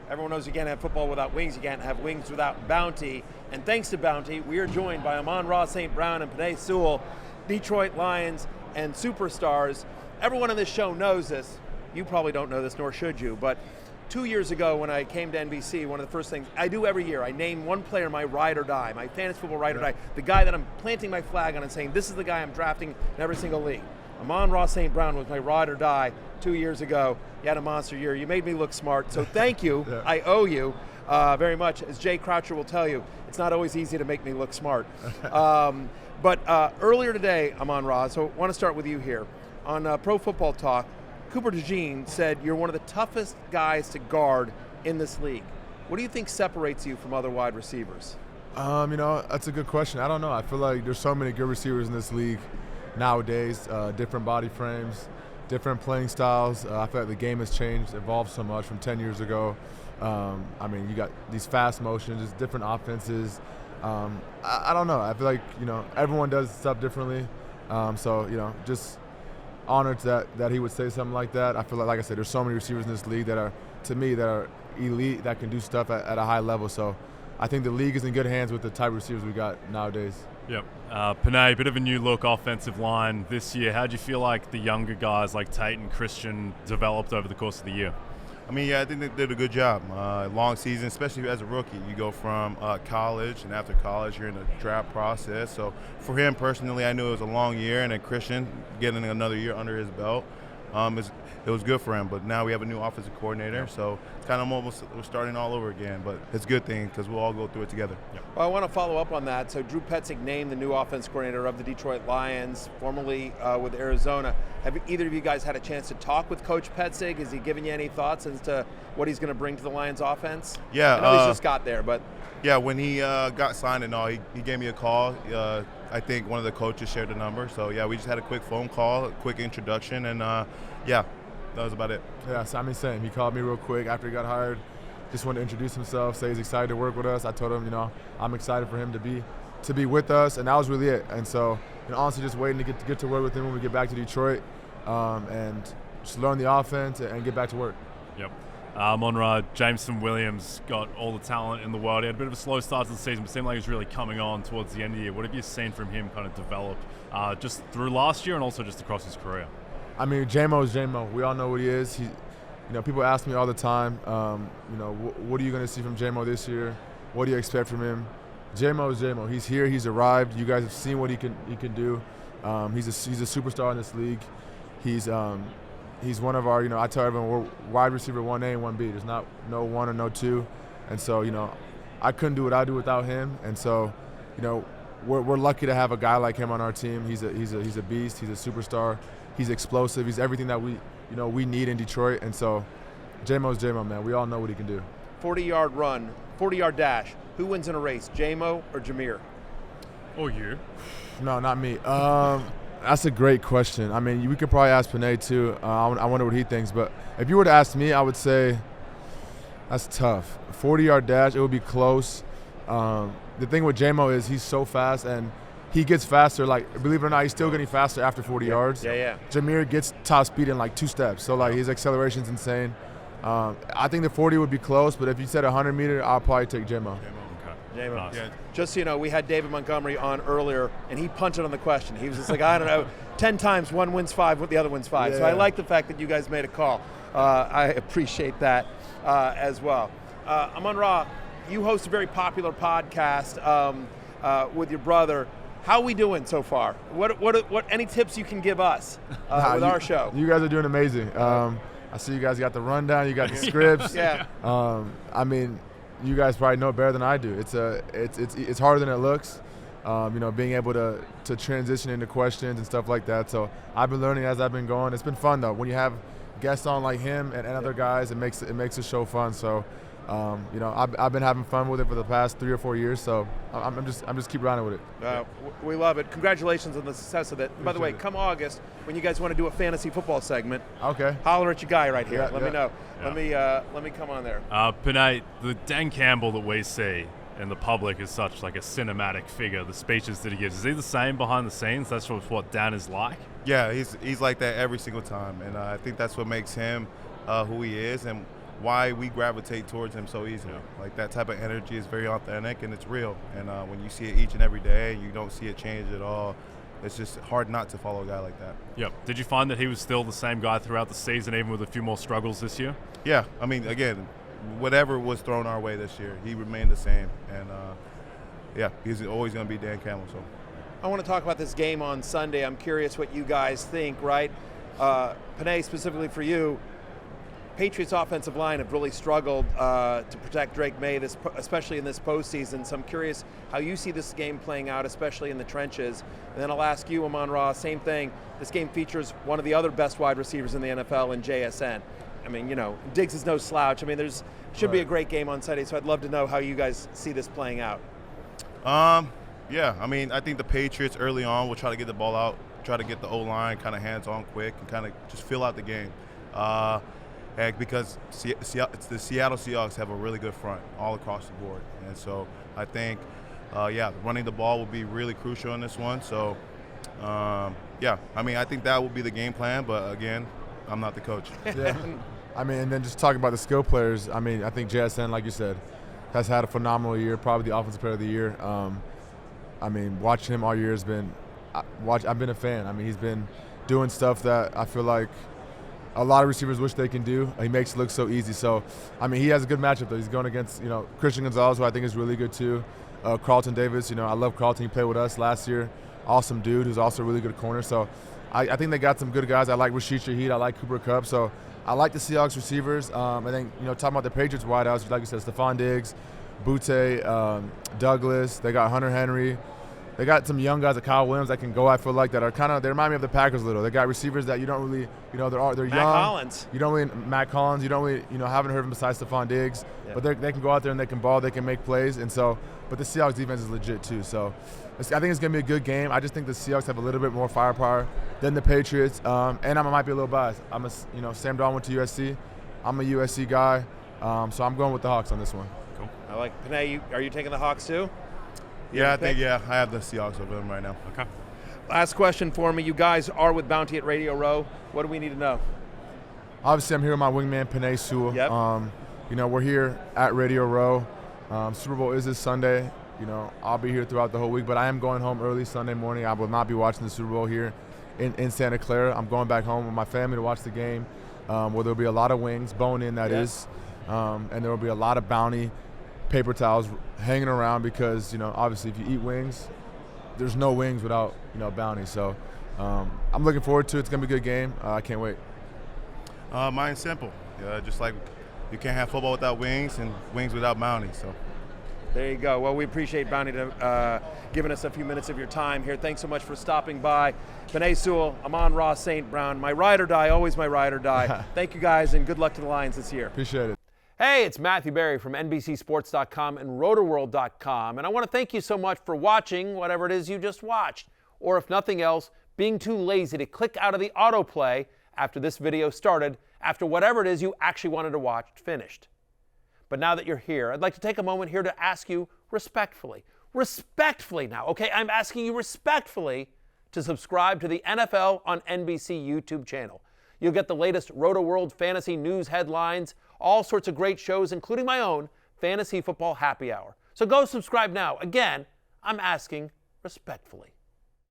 Everyone knows you can't have football without wings. You can't have wings without Bounty. And thanks to Bounty, we are joined by Amon-Ra St. Brown and Penei Sewell, Detroit Lions and superstars. Everyone on this show knows this. You probably don't know this, nor should you, but 2 years ago when I came to NBC, one of the first things I do every year, I name one player my ride or die, my fantasy football ride or die, the guy that I'm planting my flag on and saying, this is the guy I'm drafting in every single league. Amon-Ra St. Brown was my ride or die 2 years ago. You had a monster year. You made me look smart, so thank you. Yeah. I owe you very much. As Jay Croucher will tell you, it's not always easy to make me look smart. But earlier today, Amon-Ra, so I want to start with you here. On Pro Football Talk, Cooper DeJean said you're one of the toughest guys to guard in this league. What do you think separates you from other wide receivers? That's a good question. I don't know. I feel like there's so many good receivers in this league nowadays, different body frames, different playing styles. I feel like the game has changed, evolved so much from 10 years ago. You got these fast motions, just different offenses. I don't know. I feel like, everyone does stuff differently. Just honored that he would say something like that. I feel like I said, there's so many receivers in this league that are, to me, that are elite, that can do stuff at a high level. So I think the league is in good hands with the type of receivers we got nowadays. Yep. Penei, a bit of a new look offensive line this year. How do you feel like the younger guys like Tate and Christian developed over the course of the year? I think they did a good job. Long season, especially as a rookie. You go from college, and after college, you're in the draft process. So for him personally, I knew it was a long year, and then Christian getting another year under his belt, it was good for him. But now we have a new offensive coordinator, so it's kind of almost we're starting all over again. But it's a good thing because we'll all go through it together. Yep. Well, I want to follow up on that. So Drew Petzing named the new offense coordinator of the Detroit Lions, formerly with Arizona. Have either of you guys had a chance to talk with Coach Petzing? Has he given you any thoughts as to what he's going to bring to the Lions offense? Yeah. I know he's just got there, but. Yeah, when he got signed and all, he gave me a call. I think one of the coaches shared the number. So, yeah, we just had a quick phone call, a quick introduction, and, that was about it. Yeah, same. He called me real quick after he got hired. Just wanted to introduce himself, say he's excited to work with us. I told him, I'm excited for him to be with us, and that was really it. And so, honestly, just waiting to get to work with him when we get back to Detroit, and just learn the offense and get back to work. Yep. Amon-Ra, Jameson Williams got all the talent in the world. He had a bit of a slow start to the season, but seemed like he was really coming on towards the end of the year. What have you seen from him kind of develop just through last year and also just across his career? J-Mo is J-Mo. We all know what he is. People ask me all the time, what are you going to see from J-Mo this year? What do you expect from him? J-Mo is J-Mo. He's here. He's arrived. You guys have seen what he can do. He's a superstar in this league. He's one of our, I tell everyone we're wide receiver 1A and 1B. There's not no 1 or no 2. And so, I couldn't do what I do without him. And so, we're lucky to have a guy like him on our team. He's a beast. He's a superstar. He's explosive. He's everything that we need in Detroit. And so, J-Mo's J-Mo, man. We all know what he can do. 40-yard run, 40-yard dash. Who wins in a race, J-Mo or Jameer? Or you? No, not me. That's a great question. We could probably ask Penei too. I wonder what he thinks. But if you were to ask me, I would say that's tough. 40-yard dash, it would be close. The thing with J-Mo is he's so fast, and he gets faster. Like, believe it or not, he's still getting faster after 40 yards. Yeah. Jameer gets top speed in like 2 steps. So, his acceleration's insane. I think the 40 would be close, but if you said 100 meter, I'll probably take J-Mo. J-Mo. Nice. Yeah. Just so you know, we had David Montgomery on earlier, and he punted on the question. He was just like, I don't know, 10 times one wins 5, the other wins 5. Yeah. So I like the fact that you guys made a call. I appreciate that as well. Amon-Ra, you host a very popular podcast with your brother. How are we doing so far? What any tips you can give us with our show? You guys are doing amazing. I see you guys got the rundown. You got the scripts. Yeah. You guys probably know it better than I do. It's harder than it looks. Being able to transition into questions and stuff like that. So I've been learning as I've been going. It's been fun though. When you have guests on like him and other guys, it makes the show fun. So I've been having fun with it for the past 3 or 4 years. So I'm just keep running with it. We love it. Congratulations on the success of it. By the way, come August, when you guys want to do a fantasy football segment, okay, holler at your guy right here. Let me know. Yeah. Let me come on there. Penei, the Dan Campbell that we see in the public is such like a cinematic figure. The speeches that he gives, is he the same behind the scenes? That's what Dan is like. Yeah, he's like that every single time, and I think that's what makes him who he is. And why we gravitate towards him so easily. Like, that type of energy is very authentic and it's real. And when you see it each and every day, you don't see it change at all. It's just hard not to follow a guy like that. Yep. Did you find that he was still the same guy throughout the season, even with a few more struggles this year? Yeah. I mean, again, whatever was thrown our way this year, he remained the same. And, yeah, he's always going to be Dan Campbell. So I want to talk about this game on Sunday. I'm curious what you guys think, right? Penei, specifically for you, Patriots offensive line have really struggled to protect Drake May, especially in this postseason. So I'm curious how you see this game playing out, especially in the trenches. And then I'll ask you, Amon-Ra, same thing. This game features one of the other best wide receivers in the NFL in JSN. I mean, you know, Diggs is no slouch. I mean, should be a great game on Sunday. So I'd love to know how you guys see this playing out. Yeah, I mean, I think the Patriots early on will try to get the ball out, try to get the O-line kind of hands-on quick and kind of just fill out the game. Because the Seattle Seahawks have a really good front all across the board. And so I think, running the ball will be really crucial in this one. So, yeah, I mean, I think that will be the game plan. But, again, I'm not the coach. Yeah. I mean, and then just talking about the skill players, I mean, I think JSN, like you said, has had a phenomenal year, probably the offensive player of the year. I mean, watching him all year has been I've been a fan. I mean, he's been doing stuff that I feel like a lot of receivers wish they can do. He makes it look so easy. So, I mean, he has a good matchup, though. He's going against, you know, Christian Gonzalez, who I think is really good, too. Carlton Davis, you know, I love Carlton. He played with us last year. Awesome dude who's also a really good corner. So, I think they got some good guys. I like Rashid Shaheed. I like Cooper Kupp. So, I like the Seahawks receivers. I think, you know, talking about the Patriots wideouts, like you said, Stephon Diggs, Butte, Douglas. They got Hunter Henry. They got some young guys like Kyle Williams that can go, I feel like, that are kind of, they remind me of the Packers a little. They got receivers that you don't really, you know, they're young. Matt Collins. You don't really, Matt Collins, you don't really, you know, haven't heard of him besides Stephon Diggs. Yeah. But they can go out there and they can ball, they can make plays. And so, but the Seahawks defense is legit too. So I think it's going to be a good game. I just think the Seahawks have a little bit more firepower than the Patriots. And I might be a little biased. Sam Darnold went to USC. I'm a USC guy. So I'm going with the Hawks on this one. Cool. I like Penei. Are you taking the Hawks too? Yeah, I have the Seahawks over them right now. Okay. Last question for me. You guys are with Bounty at Radio Row. What do we need to know? Obviously, I'm here with my wingman, Penei Sewell. Yep. You know, we're here at Radio Row. Super Bowl is this Sunday. You know, I'll be here throughout the whole week, but I am going home early Sunday morning. I will not be watching the Super Bowl here in Santa Clara. I'm going back home with my family to watch the game, where there'll be a lot of wings, bone-in that is, and there will be a lot of Bounty paper towels hanging around because, you know, obviously if you eat wings, there's no wings without, you know, Bounty. So I'm looking forward to it. It's going to be a good game. I can't wait. Mine's simple. Just like you can't have football without wings and wings without Bounty. So there you go. Well, we appreciate Bounty giving us a few minutes of your time here. Thanks so much for stopping by. Penei Sewell, Amon-Ra St. Brown, my ride or die, always my ride or die. Thank you guys, and good luck to the Lions this year. Appreciate it. Hey, it's Matthew Berry from NBCSports.com and RotoWorld.com, and I want to thank you so much for watching whatever it is you just watched, or if nothing else, being too lazy to click out of the autoplay after this video started, after whatever it is you actually wanted to watch finished. But now that you're here, I'd like to take a moment here to ask you respectfully now, okay? I'm asking you respectfully to subscribe to the NFL on NBC YouTube channel. You'll get the latest RotoWorld fantasy news headlines, all sorts of great shows, including my own Fantasy Football Happy Hour. So go subscribe now. Again, I'm asking respectfully.